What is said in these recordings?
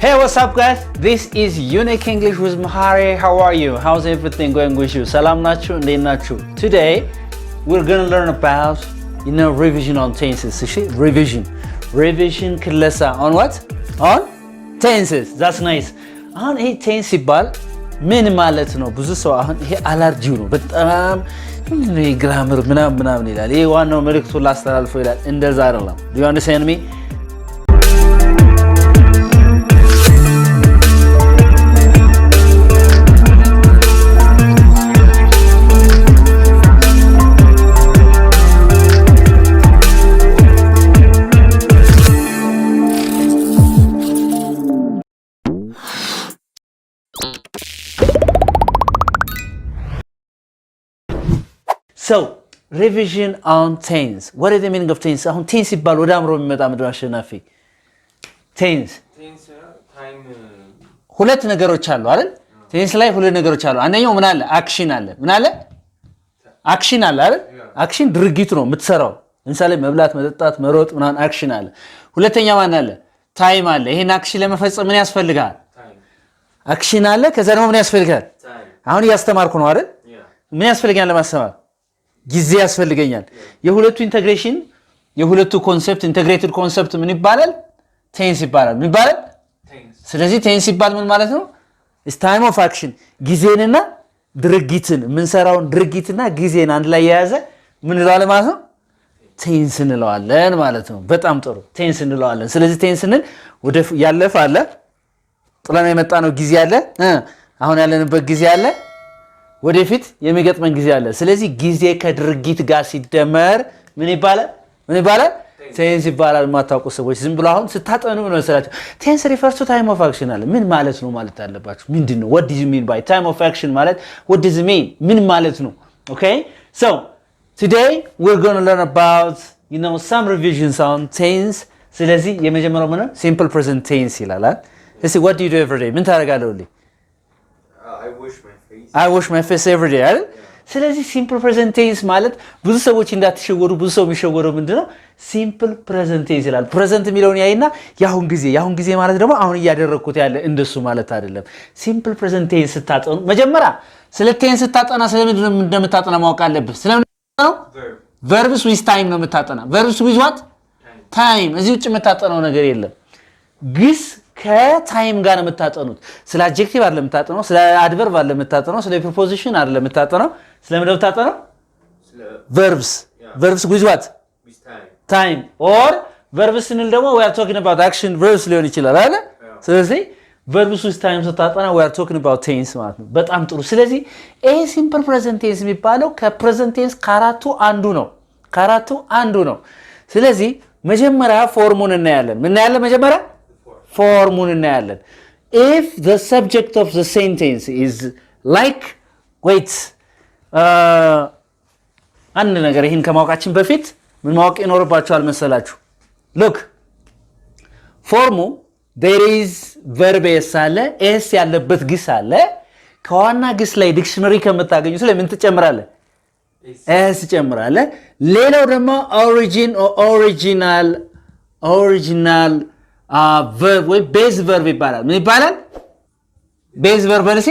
Hey, what's up guys? This is Unique English with Mahari. How are you? How's everything going with you? Salam nachu, ndey nachu. Today, we're gonna learn about, revision on tenses. Revision klasa on what? On tenses. That's nice. On a tense ይባል ምን ማለት ነው? ብዙ ሰው አሁን ይሄ አለርጂው ነው በጣም grammar ምናምን ይላል። ይሄ ዋናው መልእክቱ ላስተላልፈው ይላል። እንደዛ አይደለም. Do you understand me? So, revision on tense. What is the meaning of tense? አሁን tense ይባል ወደ አምሮ የሚመጣ ምድር አሸናፊ tense time ሁለት ነገሮች አሉ አይደል? tense ላይ ሁለት ነገሮች አሉ። አንደኛው ምን አለ? አክሽን አለ። ምን አለ? አክሽን አለ አይደል? አክሽን ድርጊት ነው የምትሰራው። ለምሳሌ መብላት፣ መጠጣት፣ መሮጥ ምናምን አክሽን አለ። ሁለተኛ ማን አለ? ታይም አለ። ይሄን አክሽን ለመፈጸም ምን ያስፈልጋል? አክሽን አለ። ከዛ ደግሞ ምን ያስፈልጋል? አሁን እያስተማርኩ ነው አይደል? ምን ያስፈልጋል ለማስተማር? ጊዜ ያስፈልገኛል። የሁለቱ ኢንተግሬሽን የሁለቱ ኮንሰፕት ኢንተግሬትድ ኮንሰፕት ምን ይባላል? ቴንስ ይባላል። ምን ይባላል? ስለዚህ ቴንስ ይባል ምን ማለት ነው? is time of action ጊዜንና ድርጊትን የምንሰራውን ድርጊትና ጊዜን አንድ ላይ የያዘ ምን እንለዋለን ማለት ነው? ቴንስ እንለዋለን ማለት ነው። በጣም ጥሩ ቴንስ እንለዋለን። ስለዚህ ቴንስን ወደ ያለፈ አለ ጥለን የመጣ ነው ጊዜ አለ አሁን ያለንበት ጊዜ አለ ወደፊት የሚገጥመን ጊዜ አለ። ስለዚህ ጊዜ ከድርጊት ጋር ሲደመር ምን ይባላል? ምን ይባላል? ቴንስ ይባላል። ማታውቁ ሰዎች ዝም ብለው አሁን ስታጠኑ ነው መሰላችሁ ቴንስ refers to time of action አለ። ምን ማለት ነው ማለት አለባችሁ። ምንድነው? what does it mean by time of action ማለት what does it mean? ምን ማለት ነው? Okay? So, today we're going to learn about, some revisions on tense. ስለዚህ የመጀመሪያው ምን ነው? simple present tense ይላል። እስቲ what do you do every day? ምን ታደርጋለህ? I wash my face every day አይደል? ስለዚህ simple present tense ማለት ብዙ ሰዎች እንዳትሸወሩ ብዙ ሰው የሚሸወረው ምንድነው? simple present tense ይላል። present የሚለውን ያይና ያሁን ጊዜ ማለት ደግሞ አሁን እያደረኩት ያለ እንደሱ ማለት አይደለም። simple present tense ስታጠኑ መጀመሪያ ስለ tense ስታጠና ስለምንድነው እንደምታጠና ማወቅ አለብህ። ስለምንድነው? verbs with time ነው የምታጠና። verbs with what? time። እዚህ ውጭ የምታጠናው ነገር የለም። ግስ ከታይም ጋር ነው የምታጠኑት። ስለ አድጀክቲቭ አይደለም የምታጠነው፣ ስለ አድቨርብ አይደለም የምታጠነው፣ ስለ ፕሪፖዚሽን አይደለም የምታጠነው። ስለምን ነው የምታጠነው? verbs with what? time or verbs ስንል ደግሞ we are talking about action verbs ሊሆን ይችላል አይደል? ስለዚህ verbs with time ስታጠና we are talking about tense ማለት ነው። በጣም ጥሩ። ስለዚህ ይሄ simple present tense የሚባለው ከpresent tense ከአራቱ አንዱ ነው። ስለዚህ መጀመሪያ ፎርሙን እናያለን። ምን እናያለን መጀመሪያ? ፎርሙን እናያለን። if the subject of the sentence is like አንድ ነገር ይሄን ከማወቃችን በፊት ምን ማወቅ ይኖርባችኋል መሰላችሁ? look ፎርሙ there is verb s አለ s ያለበት ግስ አለ። ከዋና ግስ ላይ ዲክሽነሪ ከምታገኙ ስለምን ትጨምራለህ? s ትጨምራለህ። ሌላው ደግሞ original verb ወይ ቤዝ verb ይባላል። ምን ይባላል? ቤዝ verb በለሲ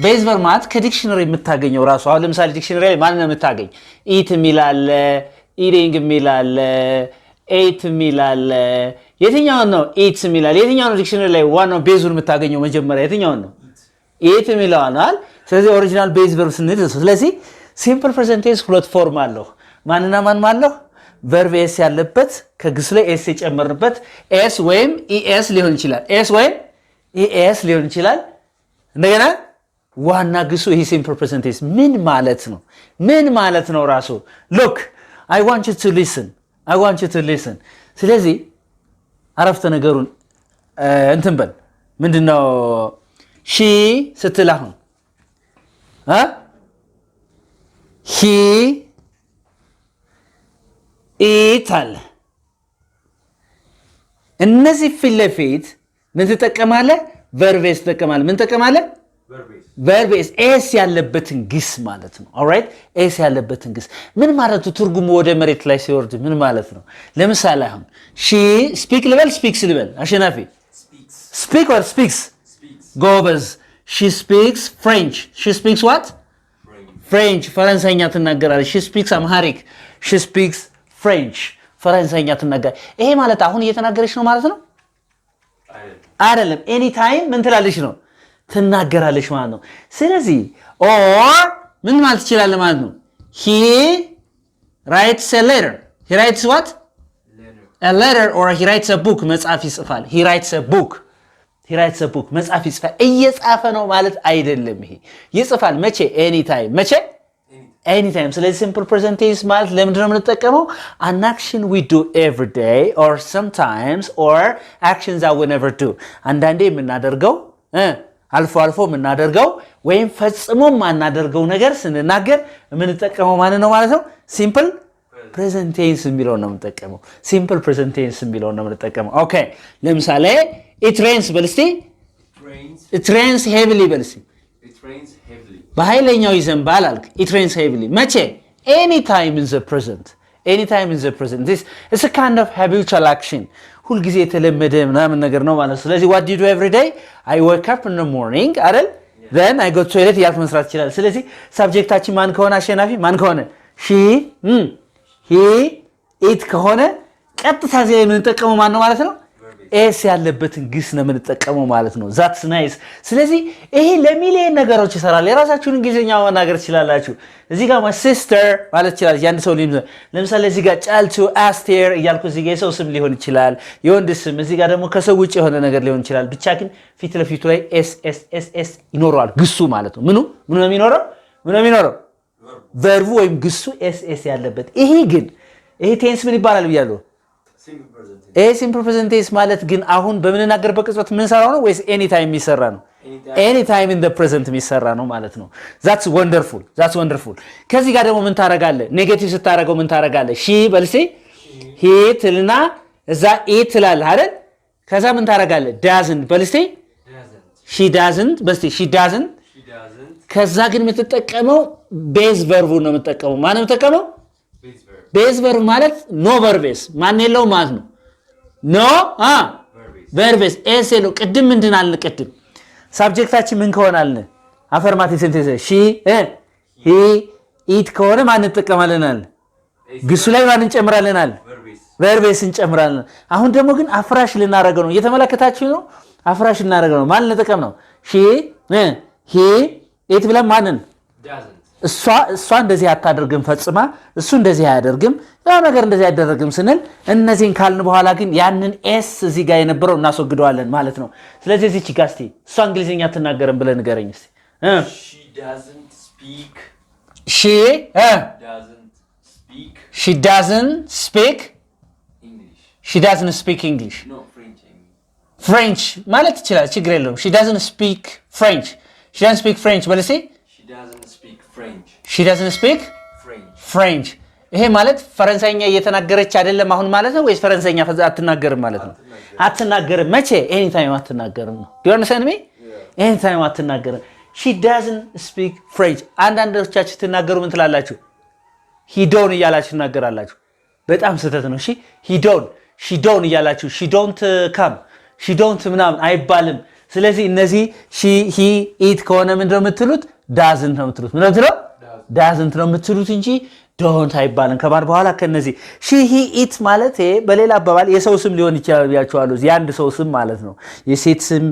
ቤዝ verb ማለት ከዲክሽነሪ የምታገኘው ራሱ። አሁን ለምሳሌ ዲክሽነሪ ላይ ማን ነው የምታገኝ? eat የሚላል eating የሚላል ate የሚላል የትኛው ነው eat የሚላል? የትኛው ነው ዲክሽነሪ ላይ ዋናው ቤዙን የምታገኘው መጀመሪያ የትኛው ነው? eat የሚላል አይደል? ስለዚህ ኦሪጂናል ቤዝ verb ስንል ስለዚህ ሲምፕል ፕሬዘንት ቴንስ ሁለት ፎርም አለው። ማንና ማን ማለት verb s ያለበት ከግስ ላይ s የጨመርንበት s ወይም es ሊሆን ይችላል። s ወይም es ሊሆን ይችላል። እንደገና ዋና ግሱ ይሄ simple present tense ምን ማለት ነው ራሱ? look I want you to listen ስለዚህ አረፍተ ነገሩን እንትን በል ምንድነው she ስትል አሁን he eat አለ። እነዚህ ፊት ለፊት ምን ትጠቀማለህ? verb s ትጠቀማለህ። ምን ትጠቀማለህ? verb s ያለበትን ግስ ማለት ነው። alright s ያለበትን ግስ ምን ማለት ነው? ትርጉሙ ወደ መሬት ላይ ሲወርድ ምን ማለት ነው? ለምሳሌ አሁን she speaks ልበል አሸናፊ speak or speaks? ጎበዝ she speaks French. She speaks what? French. ፈረንሳይኛ ትናገራለች. She speaks Amharic. She speaks French. ፈረንሳይኛ ትናገራለች። ይሄ ማለት አሁን እየተናገረች ነው ማለት ነው አይደለም። ኤኒ ታይም ምን ትላለች ነው ትናገራለች ማለት ነው። ስለዚህ or ምን ማለት ይችላል ማለት ነው he writes a letter. He writes what? A letter or he writes a book. መጽሐፍ ይጽፋል. He writes a book. He writes a book. መጽሐፍ ይጽፋል። እየጻፈ ነው ማለት አይደለም። ይሄ ይጽፋል መቼ? any time. መቼ? any time. ስለዚህ simple present tense ማለት ለምንድን ነው የምንጠቀመው? an action we do every day or sometimes or actions that we never do. አንዳንዴ የምናደርገው አልፎ አልፎ የምናደርገው ወይም ፈጽሞ የማናደርገው ነገር ስንናገር የምንጠቀመው ማለት ነው ማለት ነው simple present tense የሚለውን ነው የምንጠቀመው። simple present tense የሚለውን ነው የምንጠቀመው። ኦኬ ለምሳሌ it rains በል እስቲ it rains heavily በል እስቲ በኃይለኛው ይዘንባል አልክ። it rains heavily መቼ? anytime in the present. anytime in the present. This is a kind of habitual action. ሁልጊዜ የተለመደ ምናምን ነገር ነው ማለት ነው። ስለዚህ what do you do every day? I wake up in the morning አይደል? then I go to toilet ያልክ መስራት ይችላል። ስለዚህ ሳብጀክታችን ማን ከሆነ አሸናፊ ማን ከሆነ she he it ከሆነ ቀጥታ እዚህ ላይ የምንጠቀመው ማን ነው ማለት ነው ኤስ ያለበትን ግስ ነው የምንጠቀመው ማለት ነው። that's nice። ስለዚህ ይሄ ለሚሊዮን ነገሮች ይሰራል። የራሳችሁን እንግሊዝኛ መናገር ትችላላችሁ። እዚህ ጋር my sister ማለት ይችላል አንድ ሰው ለምሳሌ እዚህ ጋር ጫልቱ አስቴር እያልኩ እዚህ ጋር የሰው ስም ሊሆን ይችላል የወንድ ስም እዚህ ጋር ደግሞ ከሰው ውጭ የሆነ ነገር ሊሆን ይችላል። ብቻ ግን ፊት ለፊቱ ላይ ኤስ ኤስ ኤስ ኤስ ይኖረዋል ግሱ ማለት ነው። ምኑ ነው የሚኖረው ቨርቡ ወይም ግሱ ኤስ ኤስ ያለበት። ይሄ ቴንስ ምን ይባላል ብያለሁ? simple present tense ማለት ግን አሁን በምንናገርበት ቅጽበት ምን ሰራው ነው ወይስ ኤኒ ታይም የሚሰራ ነው? ኤኒ ታይም in the present የሚሰራ ነው ማለት ነው። that's wonderful። ከዚህ ጋር ደግሞ ምን ታረጋለህ? ኔጌቲቭ ስታረገው ምን ታረጋለህ? she በልሴ he ትልና እዛ it ትላለህ አይደል? ከዛ ምን ታረጋለህ? doesn't በልሴ she doesn't ከዛ ግን የምትጠቀመው ቤዝ ቨርቡ ነው የምትጠቀመው። ማን ነው የምትጠቀመው? ቤዝ ቨርብ ማለት ኖ ቨርቤስ ማን የለው ማለት ነው። ኖ ቨርቤስ ኤስ የለው። ቅድም ምንድን አልን? ቅድም ሳብጀክታችን ምን ከሆናልን? አፈርማቲቭ ሴንቴንስ ሺ ሂ ኢት ከሆነ ማን እንጠቀማለን አለ? ግሱ ላይ ማን እንጨምራለን አለ? ቨርቤስ እንጨምራለን። አሁን ደግሞ ግን አፍራሽ ልናረገው ነው። እየተመለከታችሁ ነው። አፍራሽ ልናረገው ነው። ማን ልንጠቀም ነው? ሺ ሂ ኢት ብለን ማንን እሷ እንደዚህ አታደርግም ፈጽማ እሱ እንደዚህ አያደርግም ያው ነገር እንደዚህ አያደርግም ስንል እነዚህን ካልን በኋላ ግን ያንን ኤስ እዚህ ጋር የነበረው እናስወግደዋለን ማለት ነው። ስለዚህ እዚህ ቺጋስቲ እሷ እንግሊዘኛ አትናገርም ብለን ንገረኝ እስቲ። she doesn't speak English. No, French ማለት ይችላል ችግር የለውም። she doesn't speak French በለሲ she doesn't speak French ይሄ ማለት ፈረንሳይኛ እየተናገረች አይደለም አሁን ማለት ነው ወይስ ፈረንሳይኛ አትናገርም ማለት ነው? አትናገርም መቼ? ኤኒ ታይም አትናገርም ነው። do you understand me? ኤኒ ታይም አትናገርም። she doesn't speak French አንዳንዶቻችሁ ትናገሩ ምን ትላላችሁ? he don't እያላችሁ ትናገራላችሁ። በጣም ስህተት ነው። እሺ she don't እያላችሁ she don't come she don't ምናምን አይባልም። ስለዚህ እነዚህ she he it ከሆነ ምንድነው የምትሉት? doesn't ነው የምትሉት። ምንድነው ነው? doesn't ነው የምትሉት እንጂ don't አይባልም። ከማን በኋላ ከነዚህ she he it ማለት በሌላ አባባል የሰው ስም ሊሆን ይችላል ብያችኋለሁ። የአንድ ሰው ስም ማለት ነው። የሴት ስም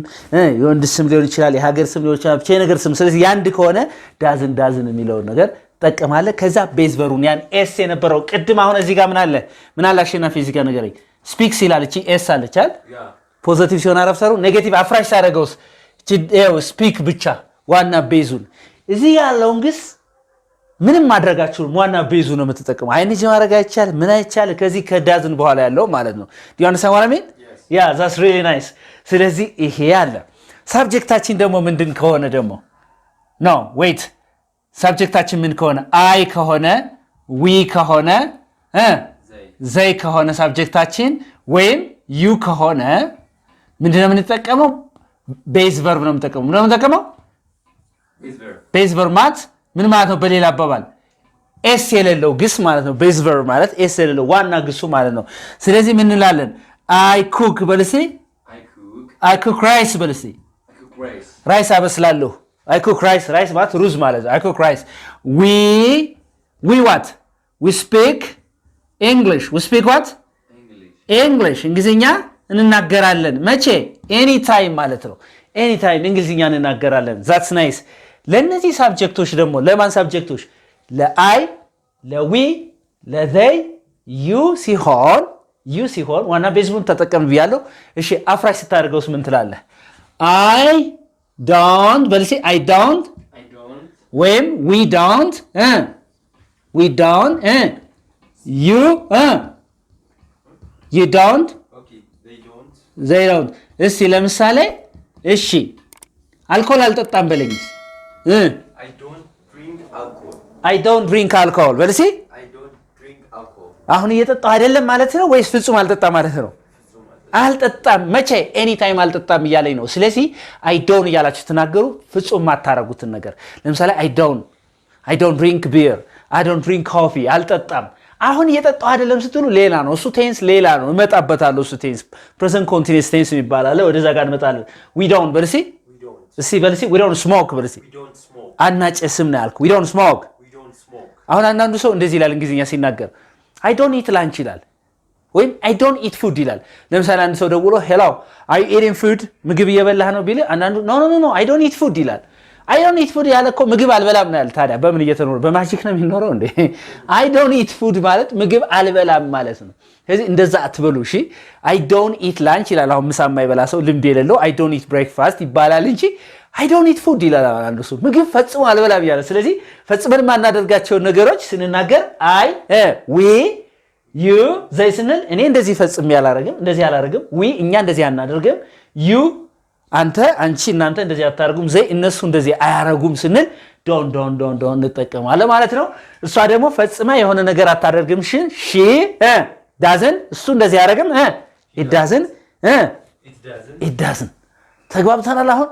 የወንድ ስም ሊሆን ይችላል፣ የሀገር ስም ሊሆን ይችላል፣ ብቻ የነገር ስም። ስለዚህ ያንድ ከሆነ doesn't የሚለውን ነገር ጠቀማለ። ከዛ ቤዝ ቨሩን ያን ኤስ የነበረው ቅድም አሁን እዚህ ጋር ምን አለ አሸናፊ እዚህ ጋር ነገረኝ። speaks ይላል እቺ ኤስ አለች አይደል? ፖዚቲቭ ሲሆን አረፍሰሩ ኔጌቲቭ አፍራሽ ሳደረገውስ ስፒክ ብቻ ዋና ቤዙን እዚህ ያለውን ግስ ምንም ማድረጋችሁ ዋና ቤዙ ነው የምትጠቀመው። አይንጅ ማድረግ አይቻል ምን አይቻል ከዚህ ከዳዝን በኋላ ያለው ማለት ነው። do you understand what I mean? yeah that's really nice። ስለዚህ ይሄ ያለ ሳብጀክታችን ደግሞ ምንድን ከሆነ ደግሞ no wait ሳብጀክታችን ምን ከሆነ አይ ከሆነ we ከሆነ they ከሆነ ሳብጀክታችን ወይም you ከሆነ ምንድነው የምንጠቀመው? ቤዝ ቨርብ ነው የምንጠቀመው። ቤዝ ቨርብ ማለት ምን ማለት ነው? በሌላ አባባል ኤስ የሌለው ግስ ማለት ነው። ቤዝ ቨርብ ማለት ኤስ የሌለው ዋና ግሱ ማለት ነው። ስለዚህ ምን እንላለን? I cook በልሴ I cook rice በል እስቲ I cook rice. ራይስ አበስላለሁ I cook rice ራይስ ማለት ሩዝ ማለት I cook rice we what we speak English we speak what English እንግሊዝኛ እንናገራለን መቼ anytime ማለት ነው anytime እንግሊዝኛ እንናገራለን that's nice ለነዚህ ሳብጀክቶች ደግሞ ለማን ሳብጀክቶች ለአይ ለዊ ለዘይ ዩ ሲሆን ዋና ቤዝሙን ተጠቀም ብያለሁ እሺ አፍራሽ ስታደርገውስ ምን ትላለህ I don't በልሲ I don't ወይም we don't you don't Okay, they don't እስቲ ለምሳሌ እሺ አልኮል አልጠጣም በለኝ I don't drink alcohol በልሲ አሁን እየጠጣው አይደለም ማለት ነው ወይስ ፍጹም አልጠጣም ማለት ነው አልጠጣም መቼ anytime አልጠጣም እያለኝ ነው ስለዚህ I don't እያላችሁ ተናገሩ ፍጹም ማታረጉትን ነገር ለምሳሌ I don't drink beer I don't drink coffee አልጠጣም አሁን እየጠጣው አይደለም ስትሉ ሌላ ነው እሱ ቴንስ ሌላ ነው እመጣበታለሁ እሱ ቴንስ present continuous tense ይባላል ወደዛ ጋር እንመጣለን we don't በልሲ እስቲ በልሲ we don't smoke በልሲ አናጨስም ነው ያልኩ we don't smoke አሁን አንዳንዱ ሰው እንደዚህ ይላል እንግሊዝኛ ሲናገር I don't eat lunch ይላል ወይም I don't eat food ይላል ለምሳሌ አንድ ሰው ደውሎ hello are you eating food ምግብ እየበላህ ነው ቢል አንዳንዱ no I don't eat food ይላል I don't eat food ያለ እኮ ምግብ አልበላም ነው ያለ ታዲያ በምን እየተኖረ በማጂክ ነው የሚኖረው እንዴ I don't eat food ማለት ምግብ አልበላም ማለት ነው ስለዚህ እንደዛ አትበሉ እሺ I don't eat lunch ይላል አሁን ምሳ የማይበላ ሰው ልምድ የሌለው I don't eat breakfast ይባላል እንጂ I don't eat food ይላል አንዱ ሰው ምግብ ፈጽሞ አልበላም ይላል ስለዚህ ፈጽመን ማናደርጋቸው ነገሮች ስንናገር we you they ስንል እኔ እንደዚህ ፈጽም ያላረግም እንደዚህ ያላረግም we እኛ እንደዚህ አናደርግም you አንተ አንቺ እናንተ እንደዚህ አታርጉም ዘይ እነሱ እንደዚህ አያረጉም ስንል ዶን እንጠቀማለን ማለት ነው እሷ ደግሞ ፈጽማ የሆነ ነገር አታደርግም she doesn't እሱ እንደዚህ ያረግም it doesn't ተግባብተናል አሁን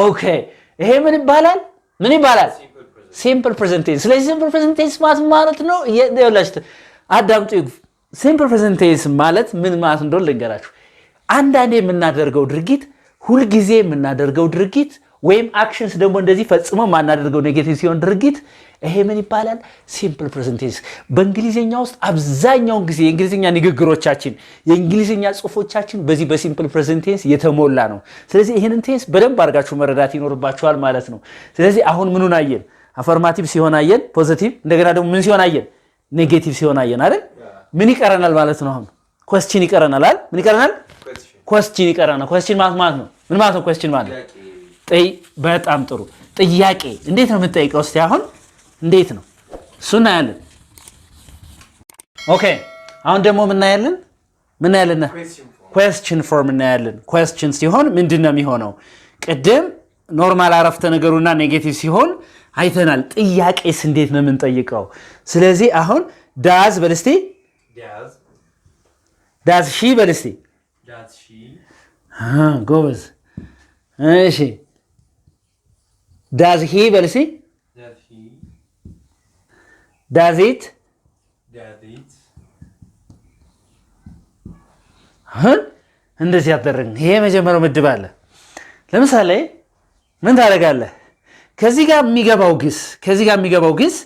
ኦኬ ይሄ ምን ይባላል simple present tense ስለዚህ simple present tense ማለት ነው ይኸውላችሁ አዳምጡ simple present tense ማለት ምን ማለት እንደሆነ ልንገራችሁ አንዳንዴ የምናደርገው ድርጊት ሁሉ ጊዜ የምናደርገው ድርጊት ወይም አክሽንስ ደግሞ እንደዚህ ፈጽሞ ማናደርገው ኔጌቲቭ ሲሆን ድርጊት ይሄ ምን ይባላል simple present tense በእንግሊዘኛ ውስጥ አብዛኛው ጊዜ የእንግሊዘኛ ንግግሮቻችን የእንግሊዘኛ ጽሁፎቻችን በዚህ በsimple present tense የተሞላ ነው ስለዚህ ይሄንን ቴንስ በደንብ አድርጋችሁ መረዳት ይኖርባችኋል ማለት ነው ስለዚህ አሁን ምኑን አየን አፈርማቲቭ ሲሆን አየን ፖዚቲቭ እንደገና ደግሞ ምን ሲሆን አየን ኔጌቲቭ ሲሆን አየን አይደል ምን ይቀረናል ማለት ነው አሁን question ይቀረናል አይደል ምን ይቀረናል question ይቀረናል question ማለት ነው ምን ማለት ነው question ማለት በጣም ጥሩ ጥያቄ እንዴት ነው የምትጠይቀው እስቲ አሁን እንዴት ነው እሱና ያለን ኦኬ አሁን ደግሞ ምን ያለን question form እና ያለን question ሲሆን ምንድነው የሚሆነው ቅድም ኖርማል አረፍተ ነገሩና ኔጌቲቭ ሲሆን አይተናል ጥያቄስ እንዴት ነው የምንጠይቀው ስለዚህ አሁን does በልስቲ does she በልስቲ ጎበዝ እሺ does he በልስቲ does it እንደዚህ ያደረግን ይሄ መጀመሪያው ምድብ አለ ለምሳሌ ምን ታደርጋለህ ከዚህ ጋር የሚገባው ግስ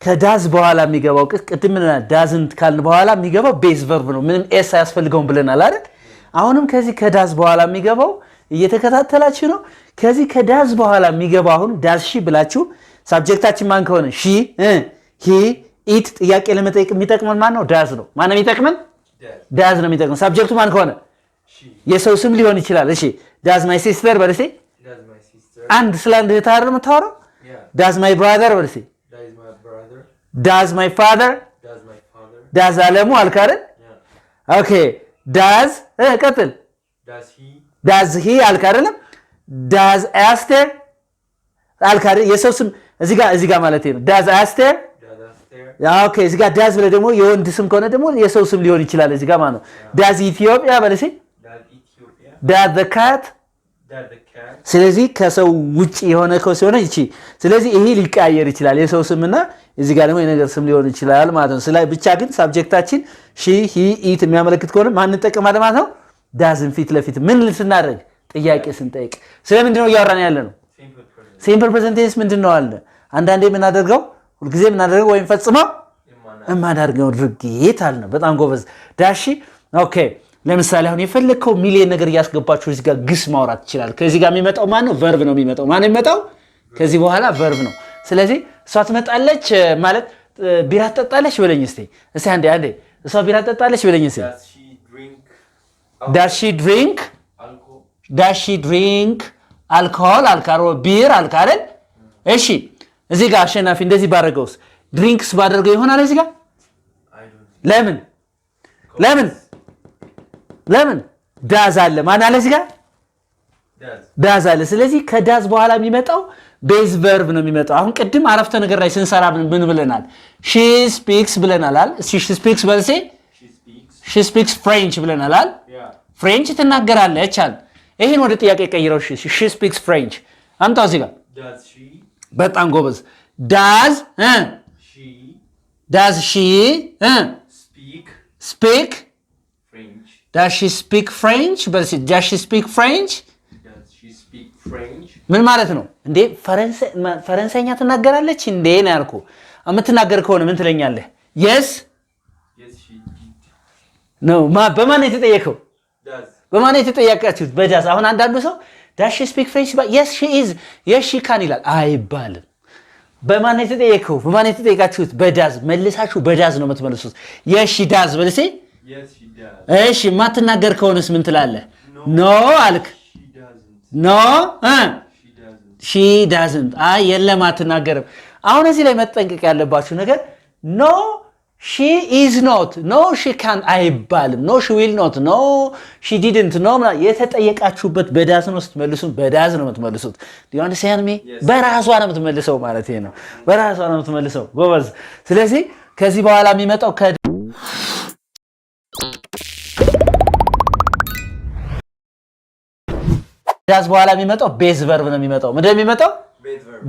ከዳዝ በኋላ የሚገባው ግስ ቅድምና ዳዝንት ካልን በኋላ የሚገባው ቤዝ ቨርብ ነው ምንም ኤስ አያስፈልገውም ብለናል አይደል አሁንም ከዚህ ከዳዝ በኋላ የሚገባው እየተከታተላችሁ ነው ከዚህ ከዳዝ በኋላ የሚገባው አሁን ዳዝ ሺ ብላችሁ ሳብጀክታችን ማን ከሆነ ሺ he it ጥያቄ ለመጠየቅ የሚጠቅመን ማን ነው ዳዝ ነው ማን ነው የሚጠቅመን ዳዝ ነው የሚጠቅመን ሳብጀክቱ ማን ከሆነ የሰው ስም ሊሆን ይችላል እሺ ዳዝ ማይ ሲስተር በልሴ አንድ ስላንድ ታር ነው የምታወራው ዳዝ ማይ ብራዘር በልሴ ዳዝ ማይ ፋዘር ዳዝ አለሙ አልካረ ኦኬ ዳዝ ቀጥል ዳዝ ሂ አልካረለም ዳዝ አስተር አልካረ የሰው ስም እዚህ ጋር ማለት ነው ዳዝ አስተር ኦኬ እዚህ ጋር ዳዝ ብለ ደግሞ የወንድ ስም ከሆነ ደግሞ የሰው ስም ሊሆን ይችላል እዚህ ጋር ማለት ነው ዳዝ ኢትዮጵያ በለሲ ዳዝ ዘ ካት ስለዚህ ከሰው ውጪ የሆነ ከሆነ እቺ ስለዚህ ይሄ ሊቀያየር ይችላል የሰው ስምና እዚህ ጋር ደግሞ የነገር ስም ሊሆን ይችላል ማለት ነው ስለዚህ ብቻ ግን ሳብጀክታችን ሺ ሂ ኢት የሚያመለክት ከሆነ ማን እንጠቀማለን ማለት ነው ዳዝን ፊት ለፊት ምን ልትናደርግ ጥያቄ ስንጠይቅ ስለምንድን ነው እያወራን ያለ ነው ሲምፕል ፕሬዘንት ቴንስ ምንድነው አለ አንዳንዴ ምን አደርገው ሁልጊዜ ምን አደርገው ወይም ፈጽመው እማዳርገው ድርጊት አለ በጣም ጎበዝ ዳሺ ኦኬ ለምሳሌ አሁን የፈለከው ሚሊየን ነገር ያስገባችሁ እዚህ ጋር ግስ ማውራት ይችላል ከዚህ ጋር የሚመጣው ማን ነው ቨርብ ነው የሚመጣው ማን የሚመጣው ከዚህ በኋላ ቨርብ ነው ስለዚህ እሷ ትመጣለች ማለት ቢራ ትጠጣለች በለኝ እስቲ አንዴ እሷ ቢራ ትጠጣለች በለኝ እስቲ does she drink alcohol ቢር አልካረል እሺ እዚህ ጋር አሸናፊ እንደዚህ ባደረገውስ ድሪንክስ ባደረገው ይሆናል እዚህ ጋር ለምን ዳዝ አለ ማን አለ እዚህ ጋር ዳዝ አለ ስለዚህ ከዳዝ በኋላ የሚመጣው ቤዝ ቨርብ ነው የሚመጣው አሁን ቅድም አረፍተ ነገር ላይ ስንሰራ ምን ብለናል she speaks ብለናል she speaks በልሴ she speaks french ብለናል ፍሬንች ትናገራለች አለ ይሄን ወደ ጥያቄ ቀይረው she speaks french አምጣው እዚህ ጋር በጣም ጎበዝ does she speak French does she speak French does she speak French ምን ማለት ነው እንዴ ፈረንሳይኛ ትናገራለች እንዴ ነው ያልኩ አምትናገር ከሆነ ምን ትለኛለህ yes she did no በማን የተጠየቀው በማን የተጠየቃችሁት በዳዝ አሁን አንዳንዱ ሰው does she speak French yes she is yes she can ይላል አይባልም በማን የተጠየቀው በማን የተጠየቃችሁት በዳዝ መልሳችሁ በዳዝ ነው የምትመልሱት yes she does በልሴ yes she does እሺ ማትናገር ከሆነስ ምን ትላለህ no አልክ no she doesn't የለም አትናገርም አሁን እዚህ ላይ መጠንቀቅ ያለባችሁ ነገር no she is not no she can አይባልም no she will not no she didn't no የተጠየቃችሁበት በዳዝ ነው ስትመልሱ በዳዝ ነው የምትመልሱት do you understand me በራሷ ነው የምትመልሰው ማለት ነው በራሷ ነው የምትመልሰው ጎበዝ ስለዚህ ከዚህ በኋላ የሚመጣው ዳዝ በኋላ የሚመጣው ቤዝ ቨርብ ነው የሚመጣው ምንድነው የሚመጣው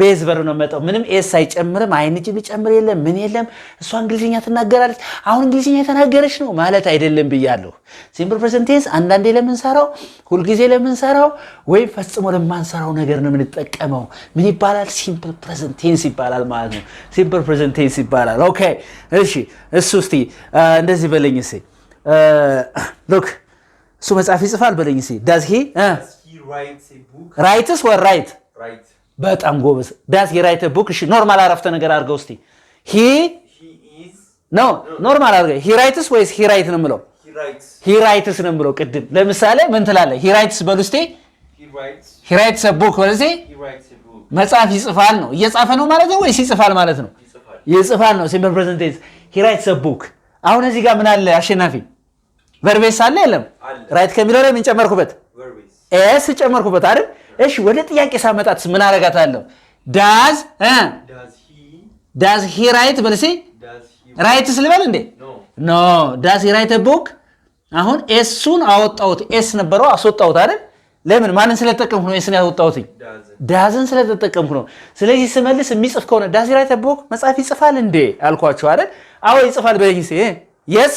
ቤዝ ቨርብ ነው የሚመጣው ምንም ኤስ አይጨምርም አይንጂ ቢጨምር የለም ምን የለም እሷ እንግሊዝኛ ትናገራለች አሁን እንግሊዝኛ የተናገረች ነው ማለት አይደለም ብያለሁ ሲምፕል ፕሬዘንት ቴንስ አንዳንዴ ለምንሰራው ሁልጊዜ ለምንሰራው ወይ ፈጽሞ ለማንሰራው ነገር ነው የምንጠቀመው ምን ይባላል ሲምፕል ፕሬዘንት ቴንስ ይባላል ማለት ነው ሲምፕል ፕሬዘንት ቴንስ ይባላል ኦኬ እሺ እሱ እስቲ እንደዚህ በለኝ እስቲ ሉክ እሱ መጽሐፍ ይጽፋል በለኝ እስቲ does he writes a book writes or write በጣም ጎበዝ ዳስ የራይት ቡክ እሺ ኖርማል አረፍተ ነገር አድርገው እስቲ ሂ ኢዝ ኖ ኖርማል አድርገው ሂ ራይትስ ወይስ ሂ ራይት ነው የምለው ሂ ራይትስ ነው የምለው ቅድም ለምሳሌ ምን ትላለህ ሂ ራይትስ በሉ እስቲ ሂ ራይትስ ቡክ ወይስ መጽሐፍ ይጽፋል ነው እየጻፈ ነው ማለት ነው ወይስ ይጽፋል ማለት ነው ይጽፋል ነው ሲምፕል ፕሬዘንት ቴንስ ሂ ራይትስ ቡክ አሁን እዚህ ጋር ምን አለ አሸናፊ ቨርቤስ አለ የለም ራይት ከሚለው ላይ ምን ጨመርኩበት ኤስ ጨመርኩበት አይደል እሺ ወደ ጥያቄ ሳመጣትስ ምን አረጋታለሁ ዳዝ ሂ ራይት በልሲ ራይትስ ልበል እንዴ ኖ ዳዝ ሂ ራይት ቡክ አሁን ኤሱን አወጣሁት ኤስ ነበረው አስወጣሁት አይደል ለምን ማንን ስለተጠቀምኩ ነው ኤስን ያወጣሁት ዳዝን ስለተጠቀምኩ ነው ስለዚህ ስመልስ የሚጽፍ ከሆነ ዳዝ ሂ ራይት ቡክ መጽሐፍ ይጽፋል እንዴ አልኳችሁ አይደል አዎ ይጽፋል በለኝስ yes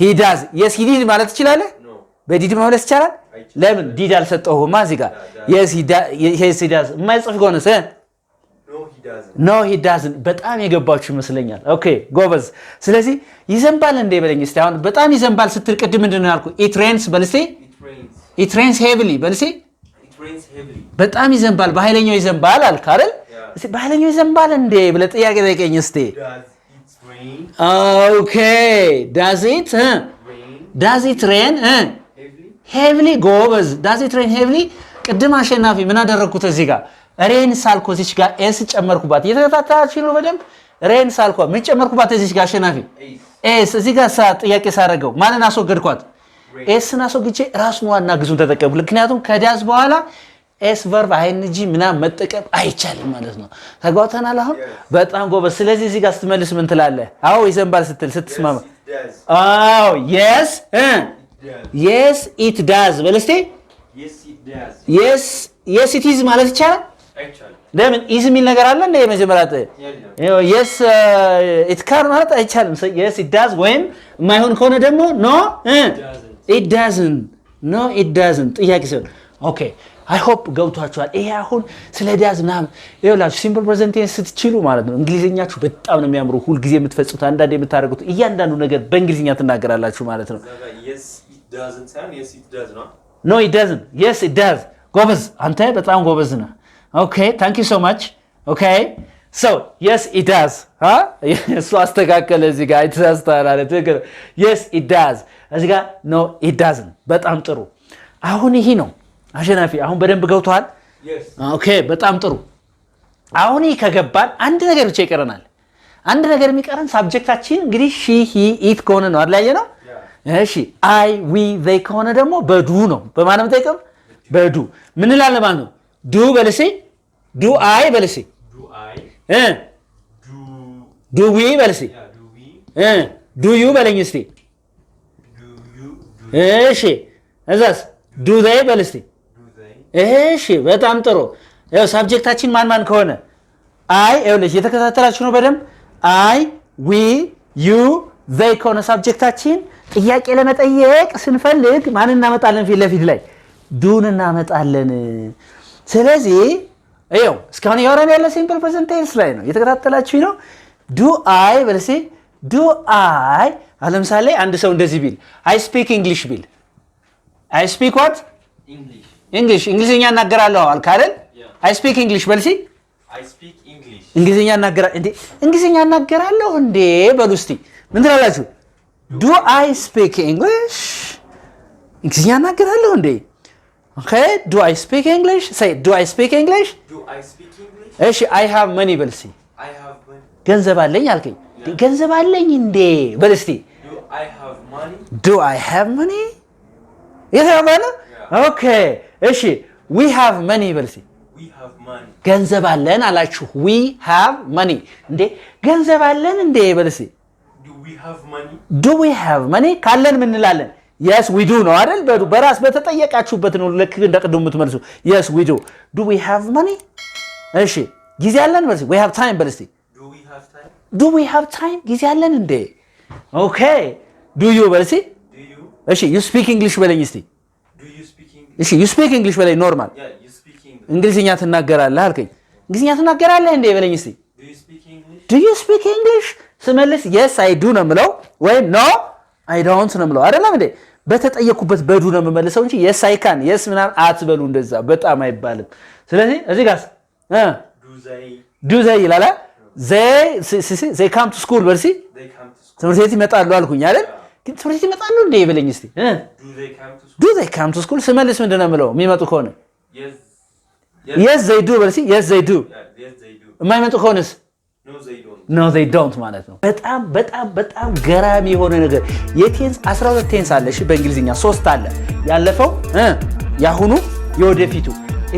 he does yes he did ማለት ይችላል በዲድ ማለት ይችላል ለምን ዲድ አልሰጠሁማ እዚህ ጋር yes he does የማይጽፍ ከሆነስ no he doesn't በጣም የገባችሁ ይመስለኛል ኦኬ ጎበዝ ስለዚህ ይዘንባል እንደ በለኝ እስቲ አሁን በጣም ይዘንባል ስትል ቅድም ምንድነው ያልኩ it rains በልሲ it rains heavily በልሲ በጣም ይዘንባል በኃይለኛው ይዘንባል አልክ አይደል እስቲ በኃይለኛው ይዘንባል እንደ ብለ ጥያቄ ጠይቀኝ እስቲ ኦኬ does it rain heavily ጎበዝ does it rain heavily ቅድም አሸናፊ ምን አደረኩት እዚህ ጋር ሬን ሳልኮ እዚህ ጋር ኤስ ጨመርኩባት እየተከታተላችሁ ነው በደንብ ሬን ሳልኮ ምን ጨመርኩባት እዚህ ጋር አሸናፊ ኤስ እዚህ ጋር ጥያቄ ሳረገው ማንን አስወገድኳት ኤስን አስወግጄ ራሱን ዋና ግዙን ተጠቀሙ ምክንያቱም ከዳዝ በኋላ ኤስ ቨርብ አይንጂ ምናምን መጠቀም አይቻልም ማለት ነው ተጓተናል አሁን በጣም ጎበዝ ስለዚህ እዚህ ጋር ስትመልስ ምን ትላለህ አዎ ይዘንባል ስትስማማ አዎ yes it does በለስቲ yes it is ማለት ይቻላል ለምን is የሚል ነገር አለ እንደ የመጀመሪያ yes it can ማለት አይቻልም yes it does ወይም የማይሆን ከሆነ ደግሞ no it doesn't no it doesn't ጥያቄ ሲሆን ኦኬ አይ ሆፕ ገብቷችኋል። ይሄ አሁን ስለ ዳዝ ምናምን ይኸውላችሁ ሲምፕል ፕሬዘንት ቴንስ ስትችሉ ማለት ነው እንግሊዝኛችሁ በጣም ነው የሚያምሩ። ሁልጊዜ የምትፈጽሙት አንዳንዴ የምታደርጉት እያንዳንዱ ነገር በእንግሊዝኛ ትናገራላችሁ ማለት ነው። yes it doesn't sound yes it does ነው no it doesn't yes it does ጎበዝ አንተ በጣም ጎበዝ ነህ። ኦኬ ታንክ ዩ ሶ ማች ኦኬ so yes it does እሱ አስተካከለ እዚህ ጋር አይተሳስተሃል አለ ትክክል yes it does እዚህ ጋር no it doesn't በጣም ጥሩ። አሁን ይሄ ነው አሸናፊ አሁን በደንብ ገብቷል። ኦኬ በጣም ጥሩ። አሁን ይሄ ከገባን አንድ ነገር ብቻ ይቀረናል። አንድ ነገር የሚቀረን ሳብጀክታችን እንግዲህ ሺ ሂ ኢት ከሆነ ነው አይደል ነው። እሺ አይ ዊ ዜይ ከሆነ ደግሞ በዱ ነው። በማን ነው የምጠይቀው? በዱ ምን እንላለን ማለት ነው? ዱ በልሴ ዱ አይ በልሴ ዱ ዊ በልሴ ዱ ዩ በለኝ እስቲ። እሺ እዛስ ዱ ዜይ በልስቲ። እሺ በጣም ጥሩ። ያው ሳብጀክታችን ማን ከሆነ አይ ይኸውልሽ የተከታተላችሁ ነው በደንብ አይ ዊ ዩ ዜይ ከሆነ ሳብጀክታችን ጥያቄ ለመጠየቅ ስንፈልግ ማን እናመጣለን? ፊት ለፊት ላይ ዱን እናመጣለን። ስለዚህ ይኸው እስካሁን ያወራን ያለ ሲምፕል ፕሬዘንት ቴንስ ላይ ነው። የተከታተላችሁ ነው። ዱ አይ በልሴ ዱ አይ ለምሳሌ አንድ ሰው እንደዚህ ቢል አይ ስፒክ እንግሊሽ ቢል አይ ስፒክ ዋት እንግሊሽ እንግሊዝኛ እናገራለሁ አልክ አይደል? አይ ስፒክ እንግሊሽ በልሲ እንግሊዝኛ እናገራለሁ እንዴ እንግሊዝኛ እናገራለሁ እንዴ በሉ እስቲ ምን ትላላችሁ? ዱ አይ ስፒክ እንግሊሽ እንግሊዝኛ እናገራለሁ እንዴ? ኦኬ ዱ አይ ስፒክ እንግሊሽ say ዱ አይ ስፒክ እንግሊሽ እሺ አይ ሃቭ መኒ በልሲ ገንዘብ አለኝ አልከኝ ገንዘብ አለኝ እንዴ በል እስቲ ዱ አይ ሃቭ መኒ የተባለ ኦኬ እሺ we have money በልሲ ገንዘብ አለን አላችሁ we have money እንዴ ገንዘብ አለን እንዴ በልሲ do we have money ካለን ምን እንላለን? yes we do ነው አይደል? በራስ በተጠየቃችሁበት ነው ልክ እንደቀደሙ የምትመልሱ yes we do we have money እሺ ጊዜ አለን በልሲ we have time በልሲ do we have time ጊዜ አለን እንዴ ኦኬ do you በልሲ እሺ you speak english በለኝ እስቲ እሺ you speak english በለኝ ኖርማል እንግሊዝኛ ትናገራለህ አልከኝ እንግሊዝኛ ትናገራለህ እንዴ በለኝ እስቲ do you speak english ስመልስ yes I do ነው የምለው ወይ no I don't ነው የምለው አይደለም እንዴ በተጠየቁበት በዱ ነው የምመልሰው እንጂ yes I can yes ምናምን አትበሉ እንደዛ በጣም አይባልም። ስለዚህ እዚህ ጋር do they ይላል they come to school በልሲ ትምህርት ቤት ይመጣሉ አልኩኝ አይደል? ግን ትምህርት ቤት ይመጣሉ እንዴ በለኝ እስቲ do they come to school ስመልስ ምንድነው የምለው የሚመጡ ከሆነ yes they do በልሲ yes they do የማይመጡ ከሆነስ no they don't ማለት ነው። በጣም በጣም በጣም ገራሚ የሆነ ነገር የቴንስ 12 ቴንስ አለ። እሺ በእንግሊዝኛ 3 አለ። ያለፈው ያሁኑ የወደፊቱ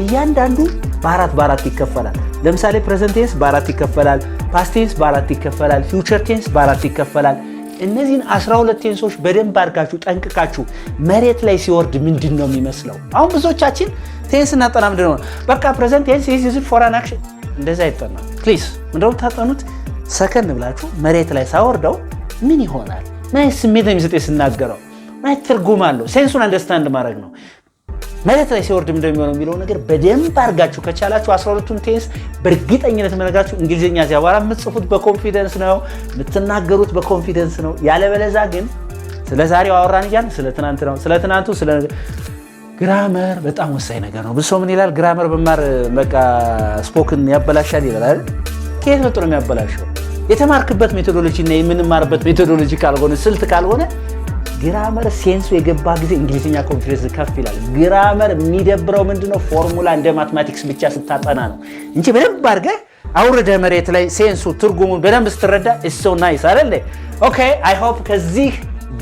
እያንዳንዱ በአራት ይከፈላል። ለምሳሌ ፕሬዘንት ቴንስ በአራት ይከፈላል፣ ፓስት ቴንስ በአራት ይከፈላል፣ ፊውቸር ቴንስ በአራት ይከፈላል። እነዚህን 12 ቴንሶች በደንብ አድርጋችሁ ጠንቅቃችሁ መሬት ላይ ሲወርድ ምንድን ነው የሚመስለው? አሁን ብዙዎቻችን ቴንስ እናጠና ምንድነው በቃ ፕሬዘንት ቴንስ is used for an action እንደዛ አይጠና ፕሊዝ ምንድነው ታጠኑት ሰከን ብላችሁ መሬት ላይ ሳወርደው ምን ይሆናል ማለት ስሜት ነው የሚሰጥ ስናገረው ማለት ትርጉም አለው ሴንሱን አንደርስታንድ ማድረግ ነው። መሬት ላይ ሲወርድ ምንድነው የሚሆነው የሚለው ነገር በደንብ አድርጋችሁ ከቻላችሁ 12ቱን ቴንስ በእርግጠኝነት መነግራችሁ እንግሊዝኛ ሲያወራ የምትጽፉት በኮንፊደንስ ነው የምትናገሩት በኮንፊደንስ ነው። ያለበለዛ ግን ስለዛሬው አወራን እያልን ስለትናንቱ ስለ ግራመር በጣም ወሳኝ ነገር ነው። ብዙ ምን ይላል ግራመር በማር በቃ ስፖክን ያበላሻል ይላል። ከየት መጥቶ ነው የሚያበላሸው? የተማርክበት ሜቶዶሎጂ እና የምንማርበት ሜቶዶሎጂ ካልሆነ ስልት ካልሆነ ግራመር ሴንሱ የገባ ጊዜ እንግሊዝኛ ኮንፊደንስ ከፍ ይላል። ግራመር የሚደብረው ምንድነው ፎርሙላ እንደ ማትማቲክስ ብቻ ስታጠና ነው እንጂ በደንብ አድርገህ አውርደ መሬት ላይ ሴንሱ ትርጉሙን በደንብ ስትረዳ is so nice አይደል? ኦኬ I hope ከዚህ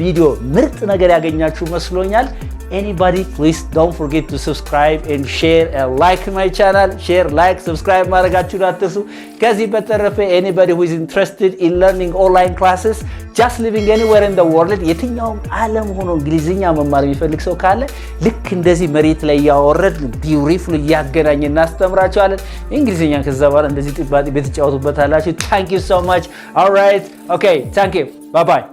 ቪዲዮ ምርጥ ነገር ያገኛችሁ መስሎኛል። Anybody please don't forget to subscribe and share and like my channel. Share, like, subscribe ማድረጋችሁን አትርሱ። ከዚህ በተረፈ anybody who is interested in learning online classes just living anywhere in the world የትኛውም ዓለም ሆኖ እንግሊዝኛ መማር የሚፈልግ ሰው ካለ ልክ እንደዚህ መሬት ላይ ያወረድ ቢዩቲፉል እያገናኝ እናስተምራችኋለን። እንግሊዝኛ ከዛ በኋላ እንደዚህ ጥባጤ በተጫወቱበታላችሁ። Thank you so much. All right. Okay, thank you. Bye bye.